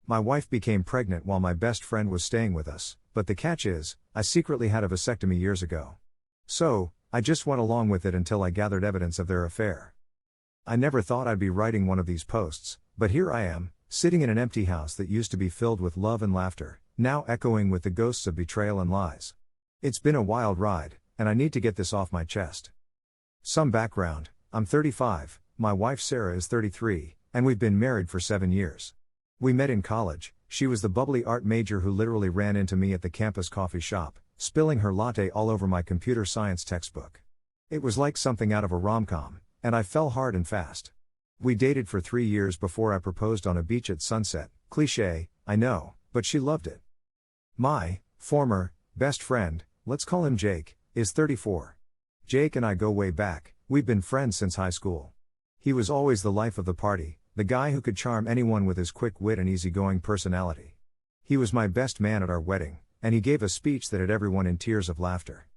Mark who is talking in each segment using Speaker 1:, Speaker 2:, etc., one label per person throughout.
Speaker 1: My wife became pregnant while my best friend was staying with us, but the catch is, I secretly had a vasectomy years ago. So, I just went along with it until I gathered evidence of their affair. I never thought I'd be writing one of these posts, but here I am, sitting in an empty house that used to be filled with love and laughter, now echoing with the ghosts of betrayal and lies. It's been a wild ride, and I need to get this off my chest. Some background: I'm 35, my wife Sarah is 33, and we've been married for 7 years. We met in college. She was the bubbly art major who literally ran into me at the campus coffee shop, spilling her latte all over my computer science textbook. It was like something out of a rom-com, and I fell hard and fast. We dated for 3 years before I proposed on a beach at sunset. Cliché, I know, but she loved it. My former best friend, let's call him Jake, is 34. Jake and I go way back. We've been friends since high school. He was always the life of the party, the guy who could charm anyone with his quick wit and easygoing personality. He was my best man at our wedding, and he gave a speech that had everyone in tears of laughter.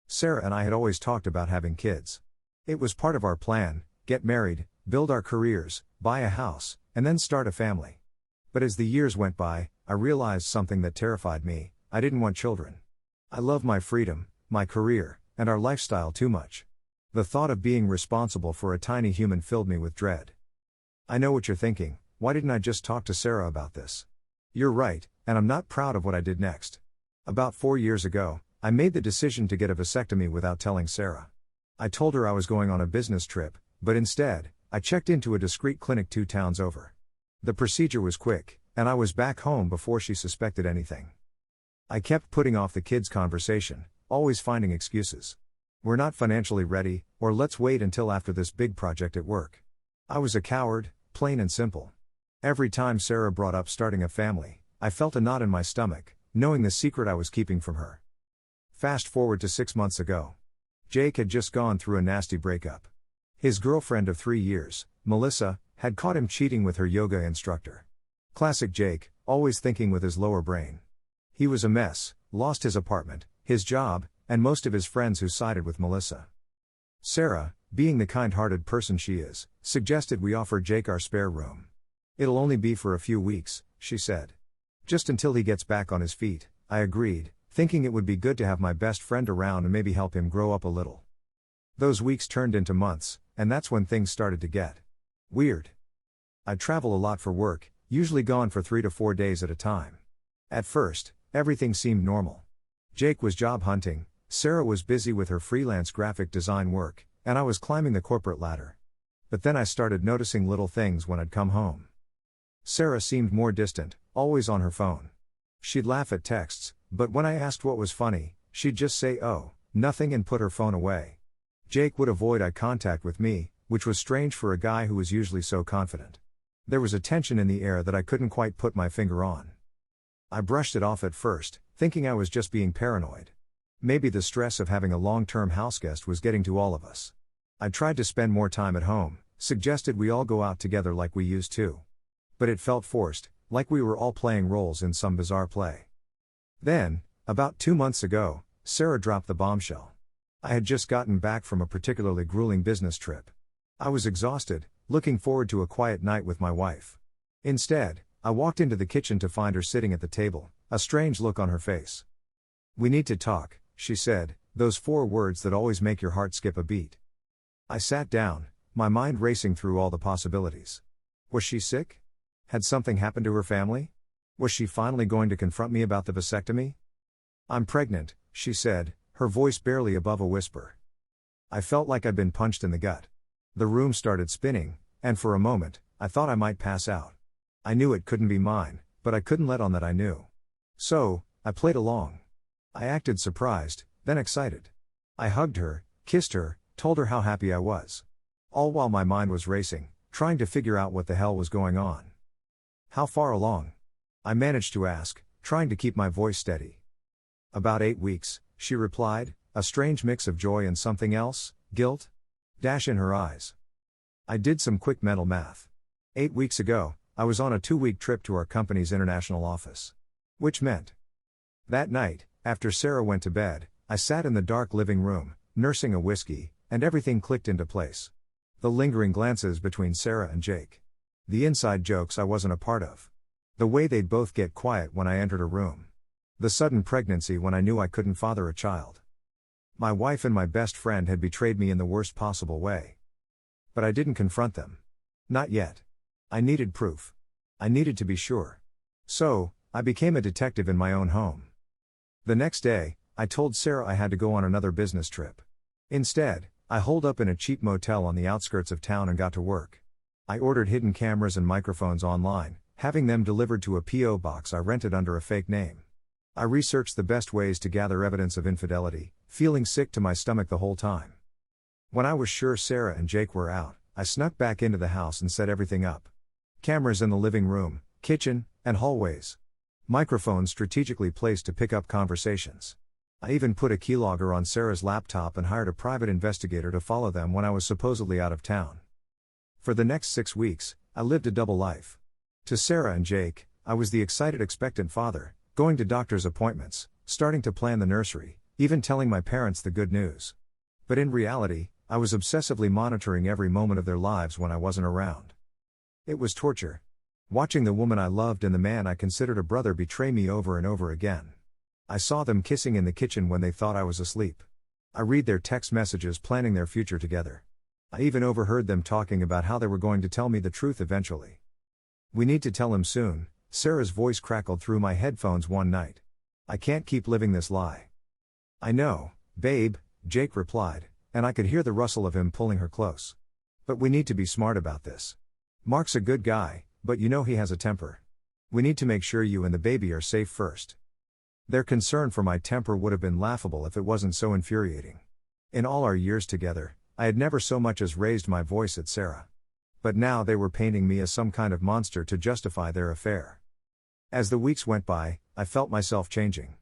Speaker 1: Sarah and I had always talked about having kids. It was part of our plan: get married, build our careers, buy a house, and then start a family. But as the years went by, I realized something that terrified me: I didn't want children. I love my freedom, my career, and our lifestyle too much. The thought of being responsible for a tiny human filled me with dread. I know what you're thinking: why didn't I just talk to Sarah about this? You're right, and I'm not proud of what I did next. About 4 years ago, I made the decision to get a vasectomy without telling Sarah. I told her I was going on a business trip, but instead, I checked into a discreet clinic 2 towns over. The procedure was quick, and I was back home before she suspected anything. I kept putting off the kids' conversation, always finding excuses. We're not financially ready, or let's wait until after this big project at work. I was a coward, plain and simple. Every time Sarah brought up starting a family, I felt a knot in my stomach, knowing the secret I was keeping from her. Fast forward to 6 months ago. Jake had just gone through a nasty breakup. His girlfriend of 3 years, Melissa, had caught him cheating with her yoga instructor. Classic Jake, always thinking with his lower brain. He was a mess, lost his apartment, his job, and most of his friends who sided with Melissa. Sarah, being the kind-hearted person she is, suggested we offer Jake our spare room. It'll only be for a few weeks, she said. Just until he gets back on his feet, I agreed, thinking it would be good to have my best friend around and maybe help him grow up a little. Those weeks turned into months, and that's when things started to get weird. I'd travel a lot for work, usually gone for 3 to 4 days at a time. At first, everything seemed normal. Jake was job hunting, Sarah was busy with her freelance graphic design work, and I was climbing the corporate ladder. But then I started noticing little things when I'd come home. Sarah seemed more distant, always on her phone. She'd laugh at texts, but when I asked what was funny, she'd just say, "Oh, nothing," and put her phone away. Jake would avoid eye contact with me, which was strange for a guy who was usually so confident. There was a tension in the air that I couldn't quite put my finger on. I brushed it off at first, thinking I was just being paranoid. Maybe the stress of having a long-term houseguest was getting to all of us. I tried to spend more time at home, suggested we all go out together like we used to. But it felt forced, like we were all playing roles in some bizarre play. Then, about 2 months ago, Sarah dropped the bombshell. I had just gotten back from a particularly grueling business trip. I was exhausted, looking forward to a quiet night with my wife. Instead, I walked into the kitchen to find her sitting at the table, a strange look on her face. "We need to talk," she said, those 4 words that always make your heart skip a beat. I sat down, my mind racing through all the possibilities. Was she sick? Had something happened to her family? Was she finally going to confront me about the vasectomy? "I'm pregnant," she said, her voice barely above a whisper. I felt like I'd been punched in the gut. The room started spinning, and for a moment, I thought I might pass out. I knew it couldn't be mine, but I couldn't let on that I knew. So, I played along. I acted surprised, then excited. I hugged her, kissed her, told her how happy I was. All while my mind was racing, trying to figure out what the hell was going on. "How far along?" I managed to ask, trying to keep my voice steady. "About 8 weeks, she replied, a strange mix of joy and something else, guilt, in her eyes. I did some quick mental math. 8 weeks ago, I was on a 2-week trip to our company's international office. Which meant. That night, after Sarah went to bed, I sat in the dark living room, nursing a whiskey, and everything clicked into place. The lingering glances between Sarah and Jake. The inside jokes I wasn't a part of. The way they'd both get quiet when I entered a room. The sudden pregnancy when I knew I couldn't father a child. My wife and my best friend had betrayed me in the worst possible way. But I didn't confront them. Not yet. I needed proof. I needed to be sure. So, I became a detective in my own home. The next day, I told Sarah I had to go on another business trip. Instead, I holed up in a cheap motel on the outskirts of town and got to work. I ordered hidden cameras and microphones online, having them delivered to a P.O. box I rented under a fake name. I researched the best ways to gather evidence of infidelity, feeling sick to my stomach the whole time. When I was sure Sarah and Jake were out, I snuck back into the house and set everything up. Cameras in the living room, kitchen, and hallways. Microphones strategically placed to pick up conversations. I even put a keylogger on Sarah's laptop and hired a private investigator to follow them when I was supposedly out of town. For the next 6 weeks, I lived a double life. To Sarah and Jake, I was the excited expectant father, going to doctor's appointments, starting to plan the nursery, even telling my parents the good news. But in reality, I was obsessively monitoring every moment of their lives when I wasn't around. It was torture. Watching the woman I loved and the man I considered a brother betray me over and over again. I saw them kissing in the kitchen when they thought I was asleep. I read their text messages planning their future together. I even overheard them talking about how they were going to tell me the truth eventually. "We need to tell him soon," Sarah's voice crackled through my headphones one night. "I can't keep living this lie." "I know, babe," Jake replied, and I could hear the rustle of him pulling her close. "But we need to be smart about this. Mark's a good guy, but you know he has a temper. We need to make sure you and the baby are safe first." Their concern for my temper would have been laughable if it wasn't so infuriating. In all our years together, I had never so much as raised my voice at Sarah. But now they were painting me as some kind of monster to justify their affair. As the weeks went by, I felt myself changing.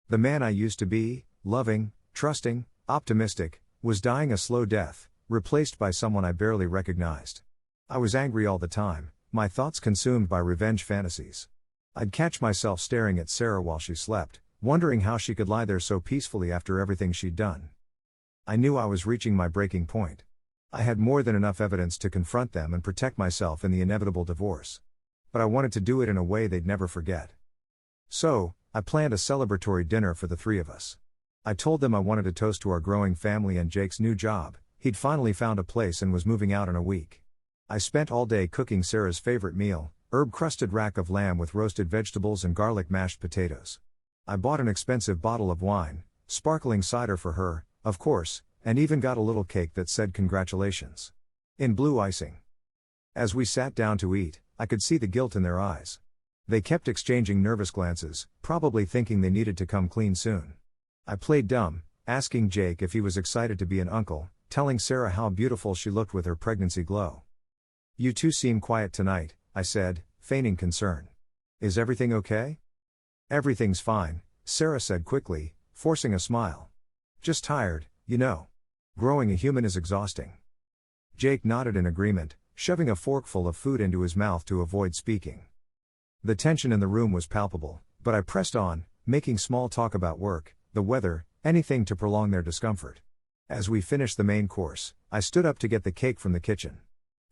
Speaker 1: The man I used to be, loving, trusting, optimistic, was dying a slow death, replaced by someone I barely recognized. I was angry all the time, my thoughts consumed by revenge fantasies. I'd catch myself staring at Sarah while she slept, wondering how she could lie there so peacefully after everything she'd done. I knew I was reaching my breaking point. I had more than enough evidence to confront them and protect myself in the inevitable divorce. But I wanted to do it in a way they'd never forget. So, I planned a celebratory dinner for the three of us. I told them I wanted to toast to our growing family and Jake's new job. He'd finally found a place and was moving out in a week. I spent all day cooking Sarah's favorite meal, herb-crusted rack of lamb with roasted vegetables and garlic mashed potatoes. I bought an expensive bottle of wine, sparkling cider for her, of course, and even got a little cake that said congratulations. In blue icing. As we sat down to eat, I could see the guilt in their eyes. They kept exchanging nervous glances, probably thinking they needed to come clean soon. I played dumb, asking Jake if he was excited to be an uncle, telling Sarah how beautiful she looked with her pregnancy glow. "You two seem quiet tonight," I said, feigning concern. "Is everything okay?" "Everything's fine," Sarah said quickly, forcing a smile. "Just tired, you know. Growing a human is exhausting." Jake nodded in agreement, shoving a forkful of food into his mouth to avoid speaking. The tension in the room was palpable, but I pressed on, making small talk about work, the weather, anything to prolong their discomfort. As we finished the main course, I stood up to get the cake from the kitchen.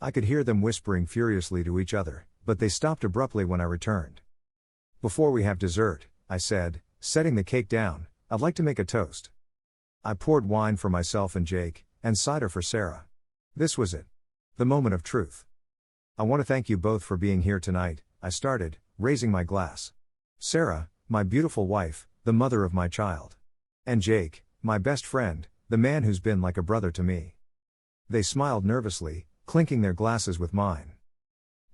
Speaker 1: I could hear them whispering furiously to each other, but they stopped abruptly when I returned. "Before we have dessert," I said, setting the cake down, "I'd like to make a toast." I poured wine for myself and Jake, and cider for Sarah. This was it. The moment of truth. "I want to thank you both for being here tonight," I started, raising my glass. "Sarah, my beautiful wife, the mother of my child. And Jake, my best friend, the man who's been like a brother to me." They smiled nervously, clinking their glasses with mine.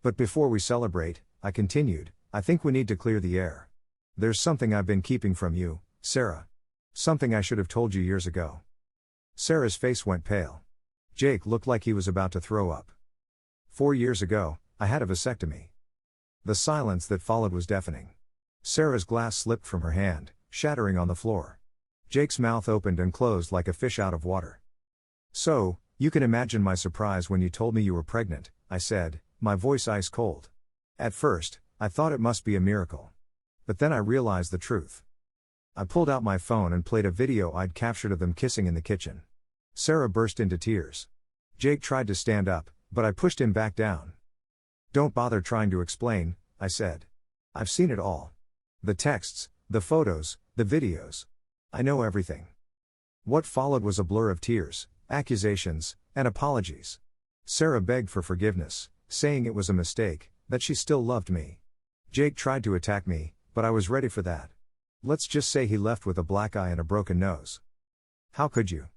Speaker 1: "But before we celebrate," I continued, "I think we need to clear the air. There's something I've been keeping from you, Sarah. Something I should have told you years ago." Sarah's face went pale. Jake looked like he was about to throw up. 4 years ago, I had a vasectomy." The silence that followed was deafening. Sarah's glass slipped from her hand, shattering on the floor. Jake's mouth opened and closed like a fish out of water. "So, you can imagine my surprise when you told me you were pregnant," I said, my voice ice cold. "At first, I thought it must be a miracle. But then I realized the truth." I pulled out my phone and played a video I'd captured of them kissing in the kitchen. Sarah burst into tears. Jake tried to stand up, but I pushed him back down. "Don't bother trying to explain," I said. I've seen it all. The texts, the photos, the videos. I know everything. What followed was a blur of tears, accusations, and apologies. Sarah begged for forgiveness, saying it was a mistake, that she still loved me. Jake tried to attack me, but I was ready for that. Let's just say he left with a black eye and a broken nose. How could you?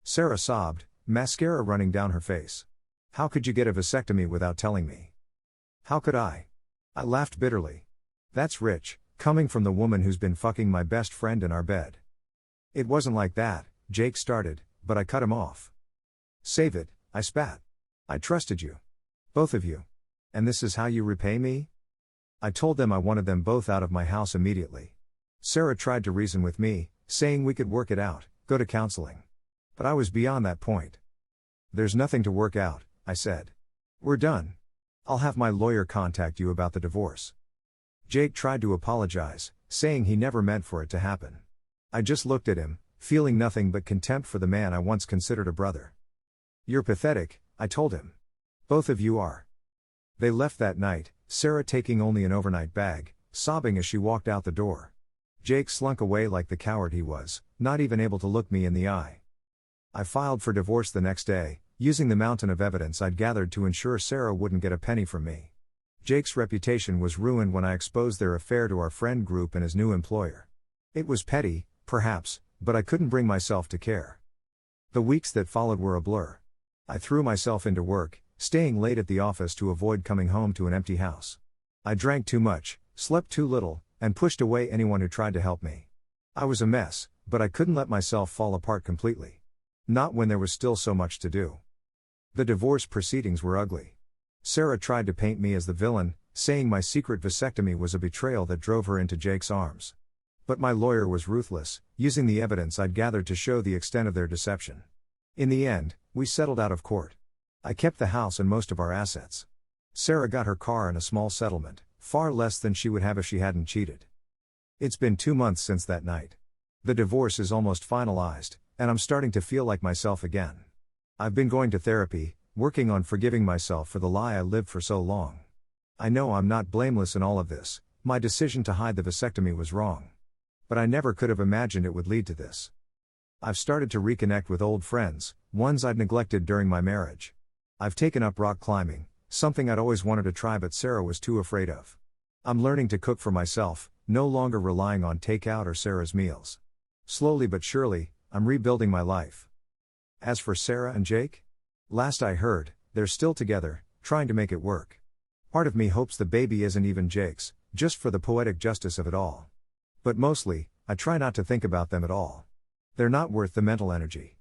Speaker 1: Sarah sobbed, mascara running down her face. How could you get a vasectomy without telling me? How could I? I laughed bitterly. That's rich, coming from the woman who's been fucking my best friend in our bed. It wasn't like that, Jake started, but I cut him off. Save it, I spat. I trusted you. Both of you. And this is how you repay me? I told them I wanted them both out of my house immediately. Sarah tried to reason with me, saying we could work it out, go to counseling. But I was beyond that point. There's nothing to work out, I said. We're done. I'll have my lawyer contact you about the divorce. Jake tried to apologize, saying he never meant for it to happen. I just looked at him, feeling nothing but contempt for the man I once considered a brother. You're pathetic, I told him. Both of you are. They left that night, Sarah taking only an overnight bag, sobbing as she walked out the door. Jake slunk away like the coward he was, not even able to look me in the eye. I filed for divorce the next day, using the mountain of evidence I'd gathered to ensure Sarah wouldn't get a penny from me. Jake's reputation was ruined when I exposed their affair to our friend group and his new employer. It was petty, perhaps, but I couldn't bring myself to care. The weeks that followed were a blur. I threw myself into work, staying late at the office to avoid coming home to an empty house. I drank too much, slept too little, and pushed away anyone who tried to help me. I was a mess, but I couldn't let myself fall apart completely. Not when there was still so much to do. The divorce proceedings were ugly. Sarah tried to paint me as the villain, saying my secret vasectomy was a betrayal that drove her into Jake's arms. But my lawyer was ruthless, using the evidence I'd gathered to show the extent of their deception. In the end, we settled out of court. I kept the house and most of our assets. Sarah got her car and a small settlement, far less than she would have if she hadn't cheated. It's been 2 months since that night. The divorce is almost finalized, and I'm starting to feel like myself again. I've been going to therapy, working on forgiving myself for the lie I lived for so long. I know I'm not blameless in all of this, my decision to hide the vasectomy was wrong. But I never could have imagined it would lead to this. I've started to reconnect with old friends, ones I'd neglected during my marriage. I've taken up rock climbing, something I'd always wanted to try but Sarah was too afraid of. I'm learning to cook for myself, no longer relying on takeout or Sarah's meals. Slowly but surely, I'm rebuilding my life. As for Sarah and Jake? Last I heard, they're still together, trying to make it work. Part of me hopes the baby isn't even Jake's, just for the poetic justice of it all. But mostly, I try not to think about them at all. They're not worth the mental energy.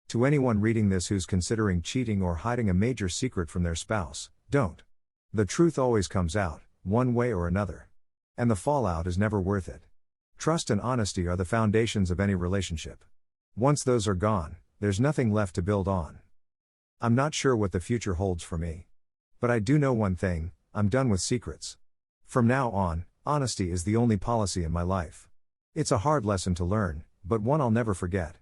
Speaker 1: To anyone reading this who's considering cheating or hiding a major secret from their spouse, don't. The truth always comes out, one way or another. And the fallout is never worth it. Trust and honesty are the foundations of any relationship. Once those are gone, there's nothing left to build on. I'm not sure what the future holds for me. But I do know one thing, I'm done with secrets. From now on, honesty is the only policy in my life. It's a hard lesson to learn, but one I'll never forget.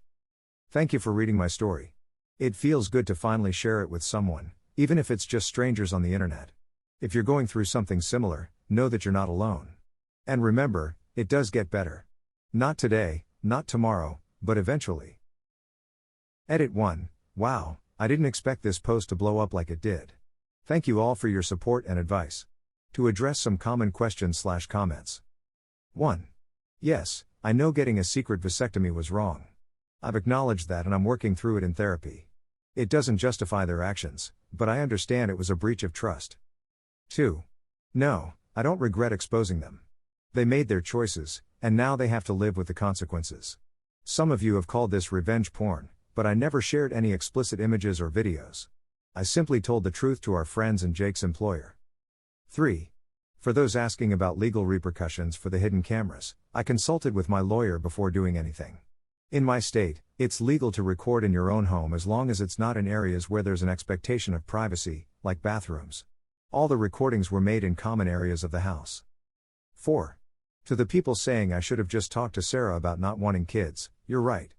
Speaker 1: Thank you for reading my story. It feels good to finally share it with someone, even if it's just strangers on the internet. If you're going through something similar, know that you're not alone. And remember, it does get better. Not today, not tomorrow, but eventually. Edit 1. Wow, I didn't expect this post to blow up like it did. Thank you all for your support and advice. To address some common questions/comments. 1. Yes, I know getting a secret vasectomy was wrong. I've acknowledged that and I'm working through it in therapy. It doesn't justify their actions, but I understand it was a breach of trust. 2. No, I don't regret exposing them. They made their choices, and now they have to live with the consequences. Some of you have called this revenge porn, but I never shared any explicit images or videos. I simply told the truth to our friends and Jake's employer. 3. For those asking about legal repercussions for the hidden cameras, I consulted with my lawyer before doing anything. In my state, it's legal to record in your own home as long as it's not in areas where there's an expectation of privacy, like bathrooms. All the recordings were made in common areas of the house. 4. To the people saying I should have just talked to Sarah about not wanting kids, you're right.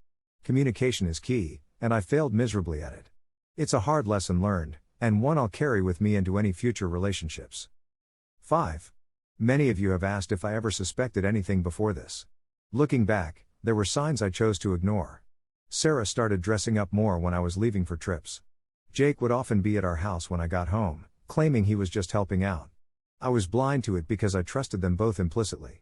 Speaker 1: Communication is key, and I failed miserably at it. It's a hard lesson learned, and one I'll carry with me into any future relationships. 5. Many of you have asked if I ever suspected anything before this. Looking back, there were signs I chose to ignore. Sarah started dressing up more when I was leaving for trips. Jake would often be at our house when I got home, claiming he was just helping out. I was blind to it because I trusted them both implicitly.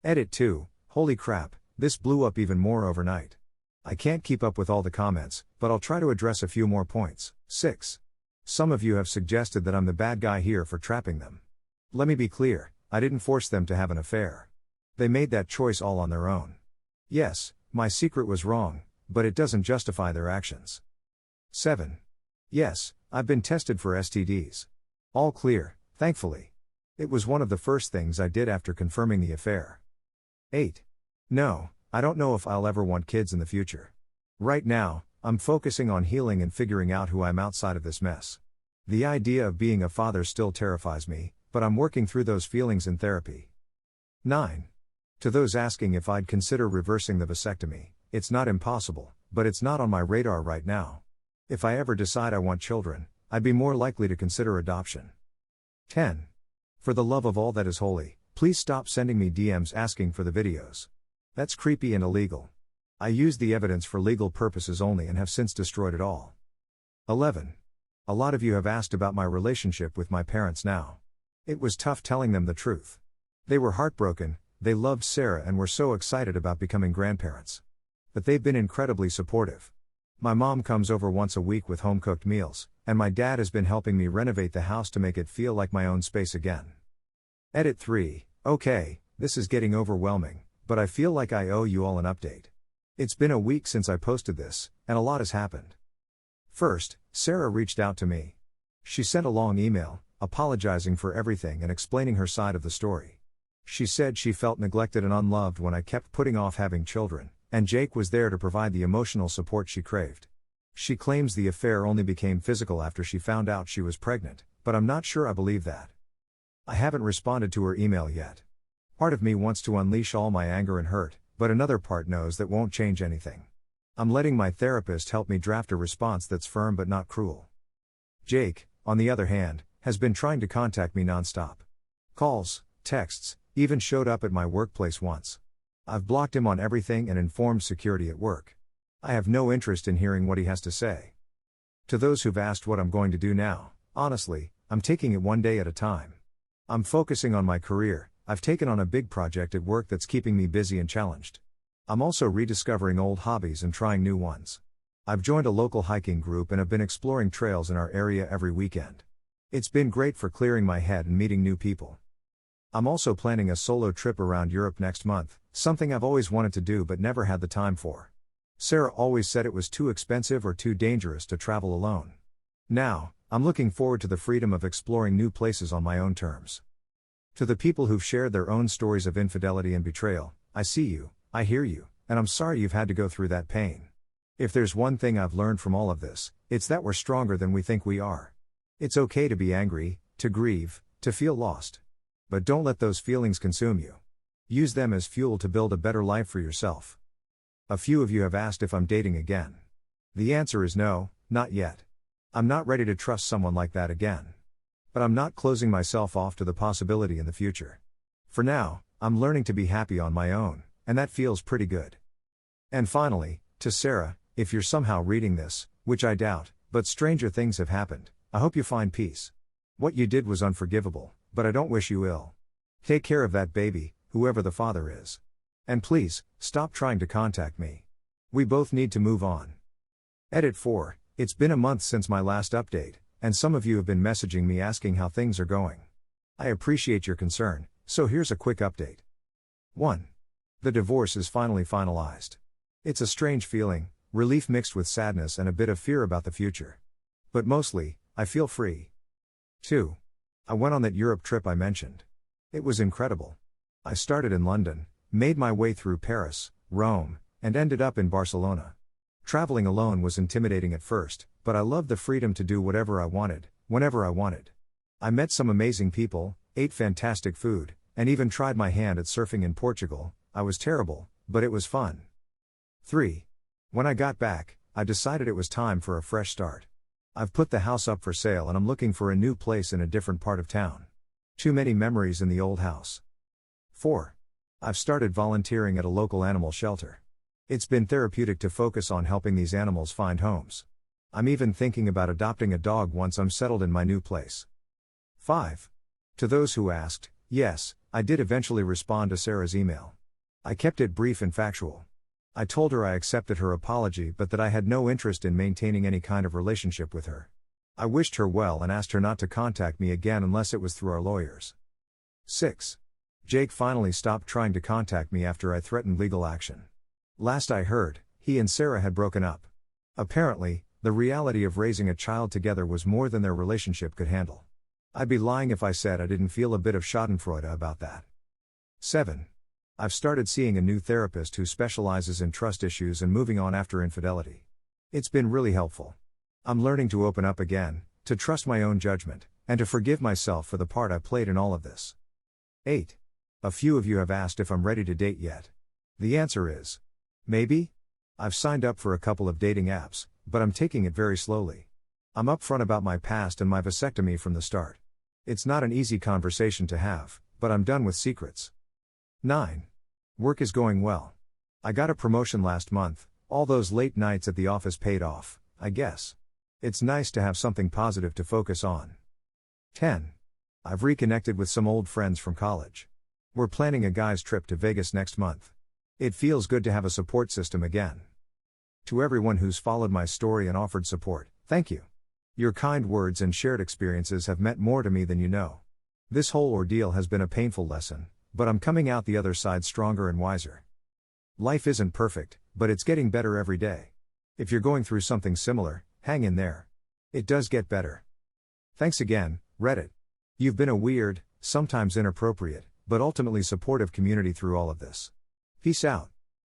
Speaker 1: Edit 2, holy crap, this blew up even more overnight. I can't keep up with all the comments, but I'll try to address a few more points. 6. Some of you have suggested that I'm the bad guy here for trapping them. Let me be clear, I didn't force them to have an affair. They made that choice all on their own. Yes, my secret was wrong, but it doesn't justify their actions. 7. Yes, I've been tested for STDs. All clear, thankfully. It was one of the first things I did after confirming the affair. 8. No, I don't know if I'll ever want kids in the future. Right now, I'm focusing on healing and figuring out who I'm outside of this mess. The idea of being a father still terrifies me, but I'm working through those feelings in therapy. 9. To those asking if I'd consider reversing the vasectomy, it's not impossible, but it's not on my radar right now. If I ever decide I want children, I'd be more likely to consider adoption. 10. For the love of all that is holy, please stop sending me DMs asking for the videos. That's creepy and illegal. I used the evidence for legal purposes only and have since destroyed it all. 11. A lot of you have asked about my relationship with my parents now. It was tough telling them the truth. They were heartbroken, they loved Sarah and were so excited about becoming grandparents. But they've been incredibly supportive. My mom comes over once a week with home-cooked meals, and my dad has been helping me renovate the house to make it feel like my own space again. Edit 3, okay, this is getting overwhelming, but I feel like I owe you all an update. It's been a week since I posted this, and a lot has happened. First, Sarah reached out to me. She sent a long email, apologizing for everything and explaining her side of the story. She said she felt neglected and unloved when I kept putting off having children, and Jake was there to provide the emotional support she craved. She claims the affair only became physical after she found out she was pregnant, but I'm not sure I believe that. I haven't responded to her email yet. Part of me wants to unleash all my anger and hurt, but another part knows that won't change anything. I'm letting my therapist help me draft a response that's firm but not cruel. Jake, on the other hand, has been trying to contact me nonstop. Calls, texts, even showed up at my workplace once. I've blocked him on everything and informed security at work. I have no interest in hearing what he has to say. To those who've asked what I'm going to do now, honestly, I'm taking it one day at a time. I'm focusing on my career. I've taken on a big project at work that's keeping me busy and challenged. I'm also rediscovering old hobbies and trying new ones. I've joined a local hiking group and have been exploring trails in our area every weekend. It's been great for clearing my head and meeting new people. I'm also planning a solo trip around Europe next month, something I've always wanted to do but never had the time for. Sarah always said it was too expensive or too dangerous to travel alone. Now, I'm looking forward to the freedom of exploring new places on my own terms. To the people who've shared their own stories of infidelity and betrayal, I see you, I hear you, and I'm sorry you've had to go through that pain. If there's one thing I've learned from all of this, it's that we're stronger than we think we are. It's okay to be angry, to grieve, to feel lost. But don't let those feelings consume you. Use them as fuel to build a better life for yourself. A few of you have asked if I'm dating again. The answer is no, not yet. I'm not ready to trust someone like that again. But I'm not closing myself off to the possibility in the future. For now, I'm learning to be happy on my own, and that feels pretty good. And finally, to Sarah, if you're somehow reading this, which I doubt, but stranger things have happened, I hope you find peace. What you did was unforgivable, but I don't wish you ill. Take care of that baby, whoever the father is. And please, stop trying to contact me. We both need to move on. Edit 4, it's been a month since my last update, and some of you have been messaging me asking how things are going. I appreciate your concern, so here's a quick update. 1. The divorce is finally finalized. It's a strange feeling, relief mixed with sadness and a bit of fear about the future. But mostly, I feel free. 2. I went on that Europe trip I mentioned. It was incredible. I started in London, made my way through Paris, Rome, and ended up in Barcelona. Traveling alone was intimidating at first, but I loved the freedom to do whatever I wanted, whenever I wanted. I met some amazing people, ate fantastic food, and even tried my hand at surfing in Portugal. I was terrible, but it was fun. 3. When I got back, I decided it was time for a fresh start. I've put the house up for sale and I'm looking for a new place in a different part of town. Too many memories in the old house. 4. I've started volunteering at a local animal shelter. It's been therapeutic to focus on helping these animals find homes. I'm even thinking about adopting a dog once I'm settled in my new place. 5. To those who asked, yes, I did eventually respond to Sarah's email. I kept it brief and factual. I told her I accepted her apology but that I had no interest in maintaining any kind of relationship with her. I wished her well and asked her not to contact me again unless it was through our lawyers. 6. Jake finally stopped trying to contact me after I threatened legal action. Last I heard, he and Sarah had broken up. Apparently, the reality of raising a child together was more than their relationship could handle. I'd be lying if I said I didn't feel a bit of schadenfreude about that. 7. I've started seeing a new therapist who specializes in trust issues and moving on after infidelity. It's been really helpful. I'm learning to open up again, to trust my own judgment, and to forgive myself for the part I played in all of this. 8. A few of you have asked if I'm ready to date yet. The answer is maybe. I've signed up for a couple of dating apps, but I'm taking it very slowly. I'm upfront about my past and my vasectomy from the start. It's not an easy conversation to have, but I'm done with secrets. 9. Work is going well. I got a promotion last month, all those late nights at the office paid off, I guess. It's nice to have something positive to focus on. 10. I've reconnected with some old friends from college. We're planning a guy's trip to Vegas next month. It feels good to have a support system again. To everyone who's followed my story and offered support, thank you. Your kind words and shared experiences have meant more to me than you know. This whole ordeal has been a painful lesson, but I'm coming out the other side stronger and wiser. Life isn't perfect, but it's getting better every day. If you're going through something similar, hang in there. It does get better. Thanks again, Reddit. You've been a weird, sometimes inappropriate, but ultimately supportive community through all of this. Peace out.